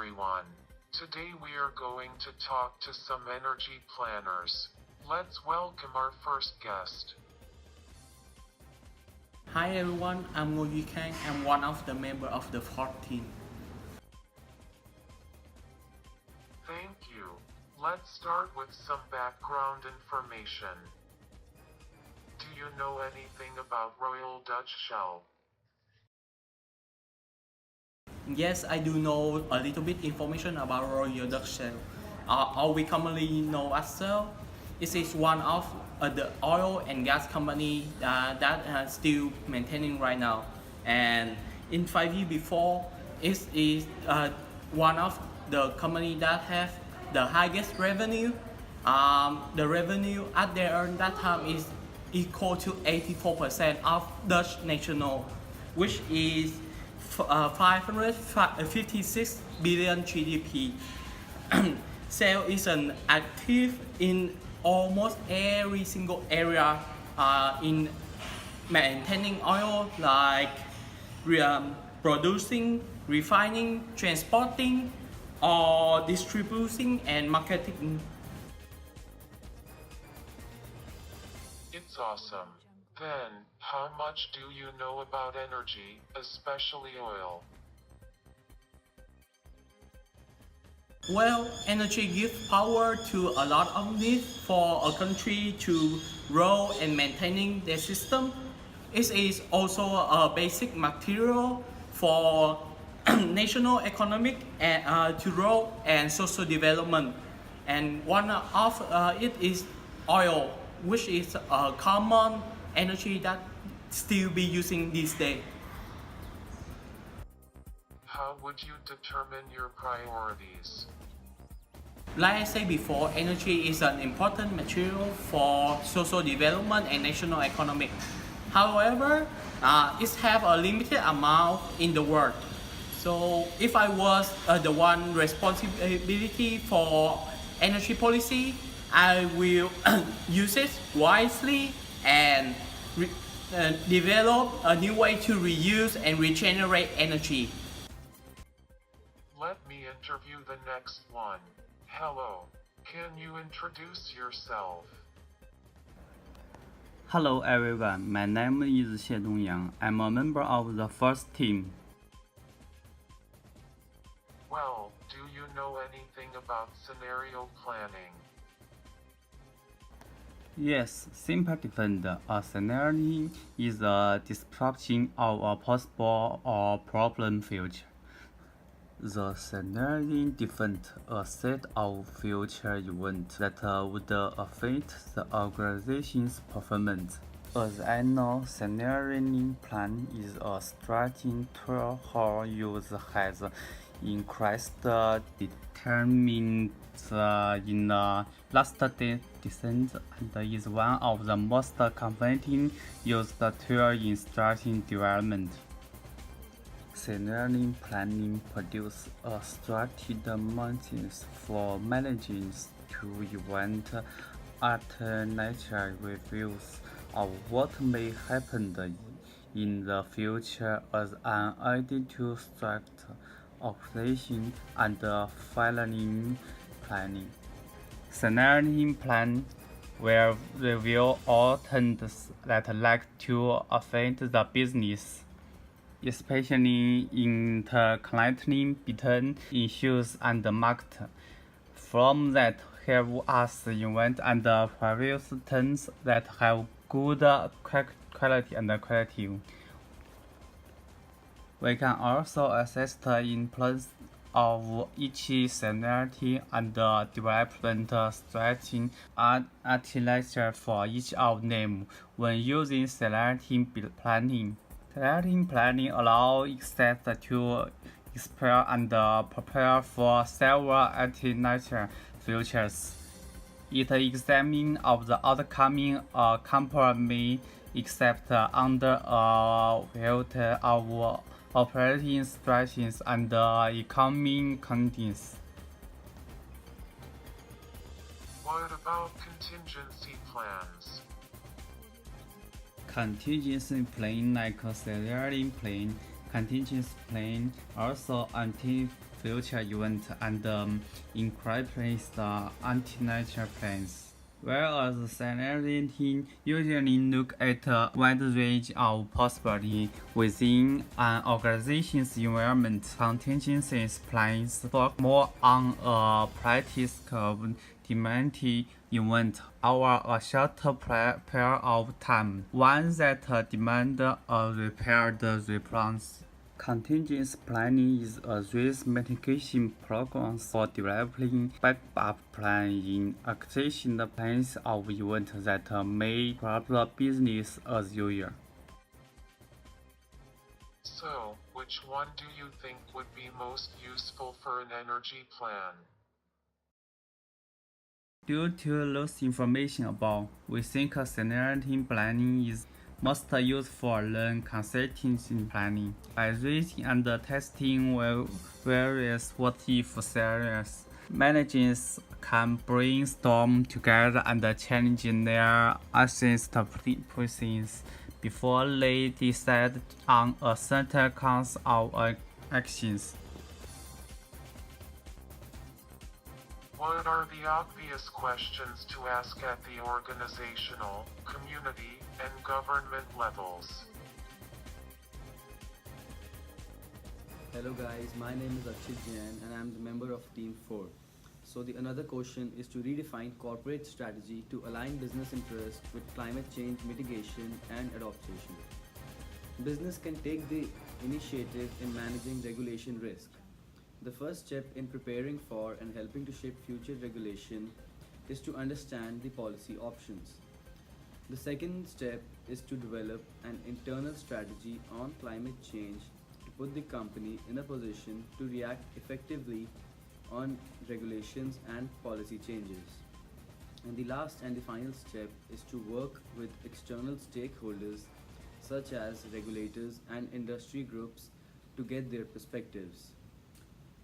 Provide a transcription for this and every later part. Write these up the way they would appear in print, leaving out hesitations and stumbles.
everyone. Today we are going to talk to some energy planners. Let's welcome our first guest. Hi everyone, I'm Ngô Duy Khang. I'm one of the members of the 14. Thank you. Let's start with some background information. Do you know anything about Royal Dutch Shell? Yes, I do know a little bit information about Royal Dutch Shell. Or we commonly know as Shell. It is one of the oil and gas company that still maintaining right now. And in 5 years before, it is one of the company that have the highest revenue. The revenue at that time is equal to 84% of Dutch national, which is 556 billion GDP. Shell is an active in almost every single area in maintaining oil, like producing, refining, transporting, or distributing and marketing. It's awesome. Then, how much do you know about energy, especially oil? Well, energy gives power to a lot of needs for a country to grow and maintaining their system. It is also a basic material for national economic and to grow and social development. And one of it is oil, which is a common energy that still be using these days. How would you determine your priorities? Like I said before, energy is an important material for social development and national economic. However, it have a limited amount in the world. So if I was the one responsibility for energy policy, I will use it wisely and develop a new way to reuse and regenerate energy. Let me interview the next one. Hello. Can you introduce yourself? Hello everyone, my name is Xie Dongyang. I'm a member of the first team. Well, do you know anything about scenario planning? Yes, simple defend. A scenario is a description of a possible or problem future. The scenario defines a set of future events that would affect the organization's performance. As I know, scenario plan is a strategy tool for use has increased determined in the last decade and is one of the most commonly used tools in strategy development. Scenario planning produces a structured mechanism for managing to event alternative reviews of what may happen in the future as an aid to structure operation and filing planning. Scenario plan will review all trends that like to affect the business, especially interconnecting between issues and the market. From that, help us invent and previous trends that have good quality and quality. We can also assess the influence of each scenario and development strategy and architecture for each of them when using scenario planning. Scenario planning allows experts to explore and prepare for several alternative futures. It examines of the outcome a company except under a filter of operating strategies and economic conditions. What about contingency plans? Contingency plan like a scenario plan, contingency plan also anticipate future events and incorporates the anti-nature plans. Whereas scenario team usually look at a wide range of possibilities within an organization's environment, contingency plans focus more on a practical demanding event over a shorter period of time, one that demands a repaired response. Contingency planning is a risk mitigation program for developing backup plans in anticipation plans of events that may disrupt business as usual. So, which one do you think would be most useful for an energy plan? Due to lost information about, we think scenario planning is most useful than contingency planning. By reading and testing various what-if scenarios, managers can brainstorm together and challenge their assumptions before they decide on a certain course of actions. What are the obvious questions to ask at the organizational, community, and government levels? Hello guys, my name is Akshit Jain and I am the member of Team 4. So the another question is to redefine corporate strategy to align business interests with climate change mitigation and adaptation. Business can take the initiative in managing regulation risk. The first step in preparing for and helping to shape future regulation is to understand the policy options. The second step is to develop an internal strategy on climate change to put the company in a position to react effectively on regulations and policy changes. And the last and the final step is to work with external stakeholders such as regulators and industry groups to get their perspectives.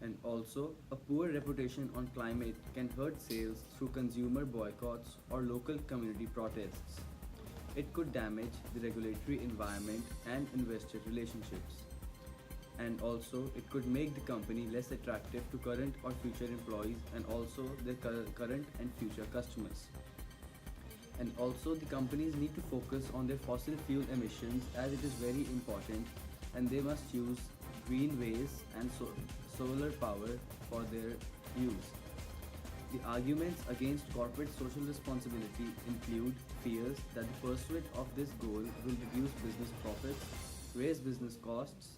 And also, a poor reputation on climate can hurt sales through consumer boycotts or local community protests. It could damage the regulatory environment and investor relationships. And also, it could make the company less attractive to current or future employees and also their current and future customers. And also, the companies need to focus on their fossil fuel emissions as it is very important, and they must use green ways and solar power for their use. The arguments against corporate social responsibility include fears that the pursuit of this goal will reduce business profits, raise business costs,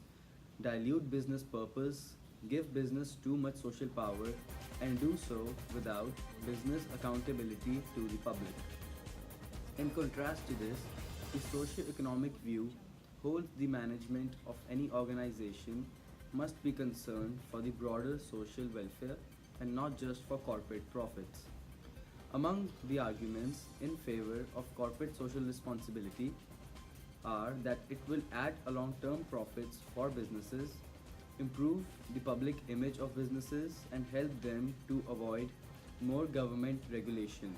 dilute business purpose, give business too much social power, and do so without business accountability to the public. In contrast to this, the socio-economic view holds the management of any organization must be concerned for the broader social welfare and not just for corporate profits. Among the arguments in favor of corporate social responsibility are that it will add a long-term profits for businesses, improve the public image of businesses, and help them to avoid more government regulation.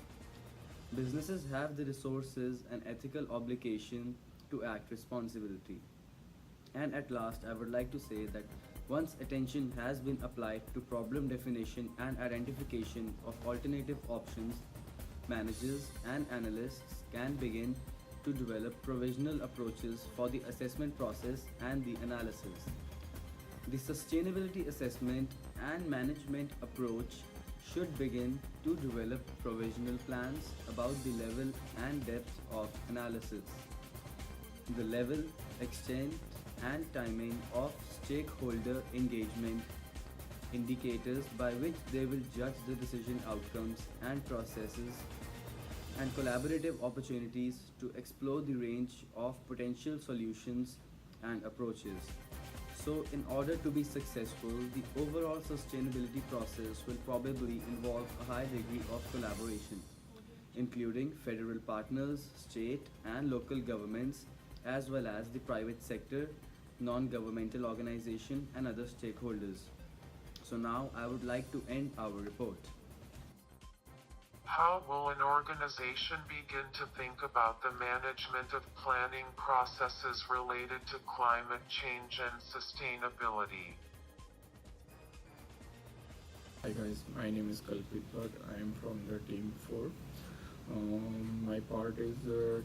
Businesses have the resources and ethical obligation to act responsibly. And at last, I would like to say that once attention has been applied to problem definition and identification of alternative options, managers and analysts can begin to develop provisional approaches for the assessment process and the analysis. The sustainability assessment and management approach should begin to develop provisional plans about the level and depth of analysis, the level, extent, and timing of stakeholder engagement, indicators by which they will judge the decision outcomes and processes, and collaborative opportunities to explore the range of potential solutions and approaches. So, in order to be successful, the overall sustainability process will probably involve a high degree of collaboration, including federal partners, state and local governments, as well as the private sector, non-governmental organization and other stakeholders. So now I would like to end our report. How will an organization begin to think about the management of planning processes related to climate change and sustainability? Hi guys, my name is Kalpit Bhatt. I am from the team 4. My part is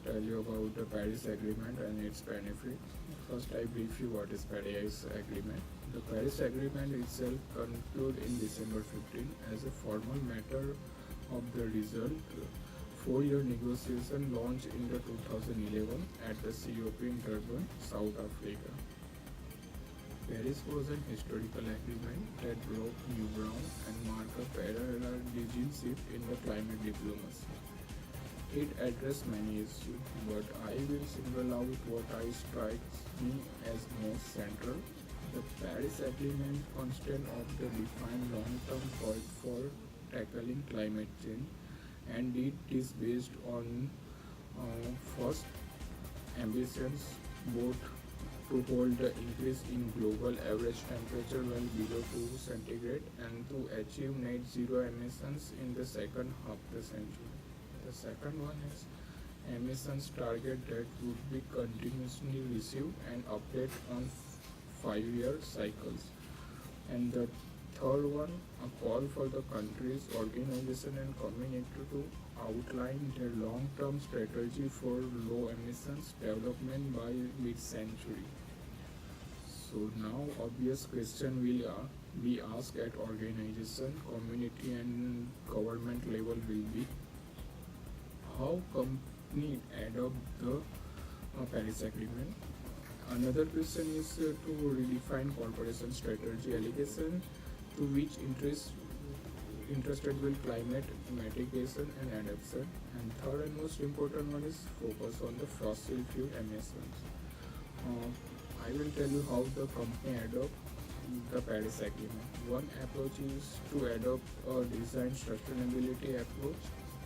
tell you about the Paris Agreement and its benefits. First, I brief you what is Paris Agreement. The Paris Agreement itself concluded in December 15 as a formal matter of the result. 4-year negotiation launched in the 2011 at the COP in Durban, South Africa. Paris was an historical agreement that broke new ground and marked a paradigm shift in the climate diplomacy. It addressed many issues, but I will single out what I strikes me as most central. The Paris Agreement constant of the defined long-term point for tackling climate change, and it is based on first ambitions both to hold the increase in global average temperature well below 2 centigrade and to achieve net zero emissions in the second half of the century. The second one is emissions target that would be continuously received and updated on 5-year cycles. And the third one, a call for the countries, organization and community to outline their long-term strategy for low emissions development by mid-century. So now obvious question will be asked at organization, community and government level will be how company adopt the Paris Agreement. Another question is to redefine corporation strategy allocation to which interested will climate mitigation and adaptation. And third and most important one is focus on the fossil fuel emissions. I will tell you how the company adopt the Paris Agreement. One approach is to adopt a design sustainability approach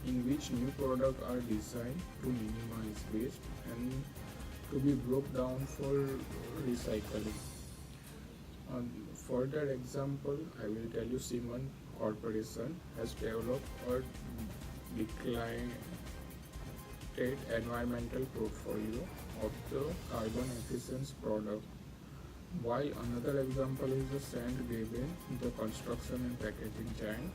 in which new products are designed to minimize waste and to be broke down for recycling. Further example, I will tell you Siemens Corporation has developed a declined environmental portfolio of the carbon efficient product. While another example is the Saint-Gobain, the construction and packaging giant,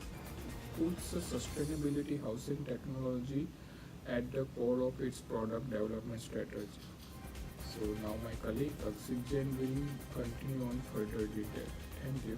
puts sustainability housing technology at the core of its product development strategy. So now my colleague Akshit Jain will continue on further detail. Thank you.